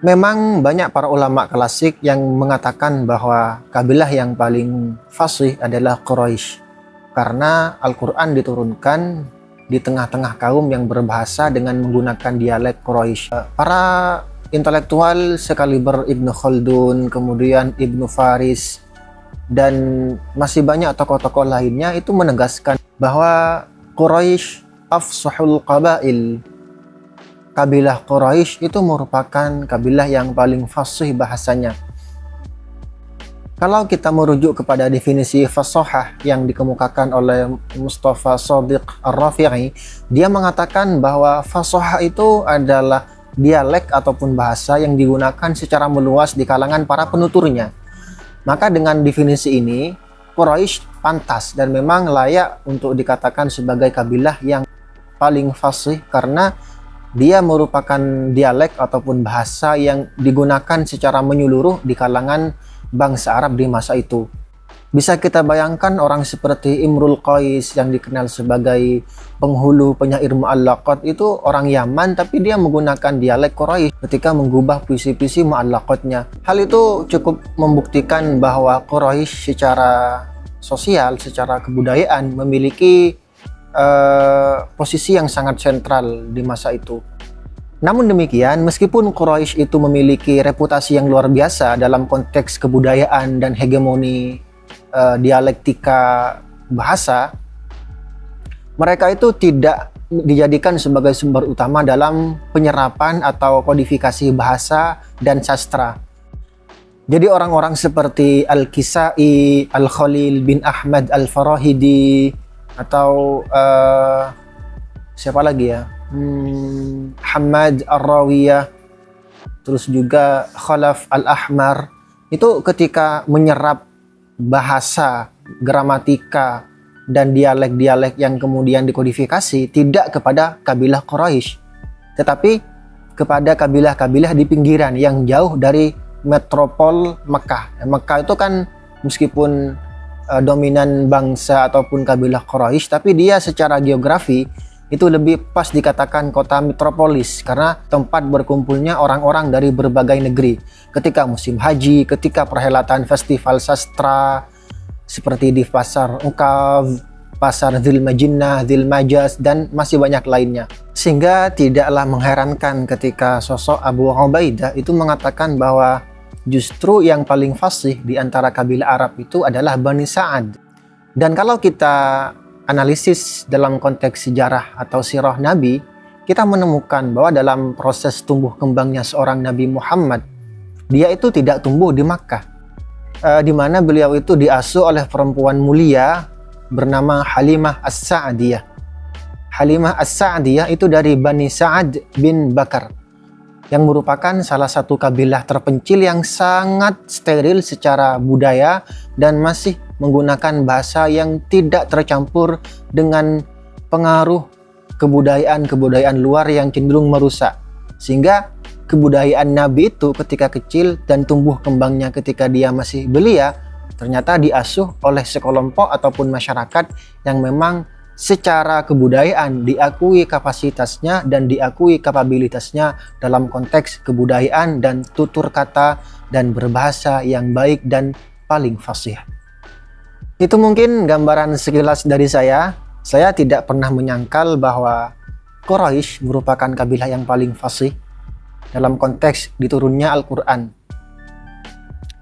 Memang banyak para ulama klasik yang mengatakan bahwa kabilah yang paling fasih adalah Quraisy, karena Al-Quran diturunkan di tengah-tengah kaum yang berbahasa dengan menggunakan dialek Quraisy. Para intelektual sekaliber Ibnu Khaldun, kemudian Ibnu Faris, dan masih banyak tokoh-tokoh lainnya itu menegaskan bahwa Quraisy afsahul qabail. Kabilah Quraisy itu merupakan kabilah yang paling fasih bahasanya. Kalau kita merujuk kepada definisi fasahah yang dikemukakan oleh Mustafa Shadiq Ar-Rafi'i, dia mengatakan bahwa fasahah itu adalah dialek ataupun bahasa yang digunakan secara meluas di kalangan para penuturnya. Maka dengan definisi ini, Quraisy pantas dan memang layak untuk dikatakan sebagai kabilah yang paling fasih karena dia merupakan dialek ataupun bahasa yang digunakan secara menyeluruh di kalangan bangsa Arab di masa itu. Bisa kita bayangkan orang seperti Imrul Qais yang dikenal sebagai penghulu penyair mu'allaqat itu orang Yaman, tapi dia menggunakan dialek Quraisy ketika menggubah puisi-puisi mu'allaqatnya. Hal itu cukup membuktikan bahwa Quraisy secara sosial, secara kebudayaan memiliki posisi yang sangat sentral di masa itu. Namun demikian, meskipun Quraisy itu memiliki reputasi yang luar biasa dalam konteks kebudayaan dan hegemoni dialektika bahasa, mereka itu tidak dijadikan sebagai sumber utama dalam penyerapan atau kodifikasi bahasa dan sastra. Jadi orang-orang seperti Al-Kisai, Al-Khalil bin Ahmad Al-Farahidi, atau siapa lagi ya, Hamad Ar-Rawiyah, terus juga Khalaf Al-Ahmar, itu ketika menyerap bahasa, gramatika, dan dialek-dialek yang kemudian dikodifikasi tidak kepada kabilah Quraisy, tetapi kepada kabilah-kabilah di pinggiran yang jauh dari metropol Mekah. Mekah itu kan meskipun dominan bangsa ataupun kabilah Quraisy, tapi dia secara geografi itu lebih pas dikatakan kota metropolis karena tempat berkumpulnya orang-orang dari berbagai negeri ketika musim haji, ketika perhelatan festival sastra seperti di pasar Uqab, pasar Dzil Majinnah, Dzil Majas, dan masih banyak lainnya. Sehingga tidaklah mengherankan ketika sosok Abu Ubaidah itu mengatakan bahwa justru yang paling fasih di antara kabilah Arab itu adalah Bani Sa'ad. Dan kalau kita analisis dalam konteks sejarah atau sirah Nabi, kita menemukan bahwa dalam proses tumbuh kembangnya seorang Nabi Muhammad, dia itu tidak tumbuh di Makkah, di mana beliau itu diasuh oleh perempuan mulia bernama Halimah As-Sa'diyah. Halimah As-Sa'diyah itu dari Bani Sa'ad bin Bakar, yang merupakan salah satu kabilah terpencil yang sangat steril secara budaya dan masih menggunakan bahasa yang tidak tercampur dengan pengaruh kebudayaan luar yang cenderung merusak. Sehingga kebudayaan Nabi itu ketika kecil dan tumbuh kembangnya ketika dia masih belia, ternyata diasuh oleh sekelompok ataupun masyarakat yang memang secara kebudayaan diakui kapasitasnya dan diakui kapabilitasnya dalam konteks kebudayaan dan tutur kata dan berbahasa yang baik dan paling fasih. Itu mungkin gambaran sekilas dari saya. Saya tidak pernah menyangkal bahwa Quraisy merupakan kabilah yang paling fasih dalam konteks diturunnya Al-Quran.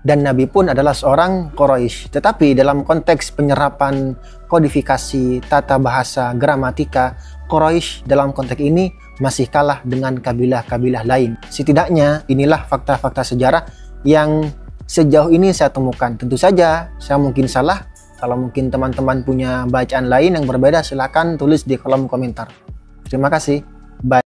Dan Nabi pun adalah seorang Quraisy. Tetapi dalam konteks penyerapan kodifikasi, tata bahasa, gramatika, Quraisy dalam konteks ini masih kalah dengan kabilah-kabilah lain. Setidaknya inilah fakta-fakta sejarah yang sejauh ini saya temukan. Tentu saja saya mungkin salah. Kalau mungkin teman-teman punya bacaan lain yang berbeda, silakan tulis di kolom komentar. Terima kasih. Bye.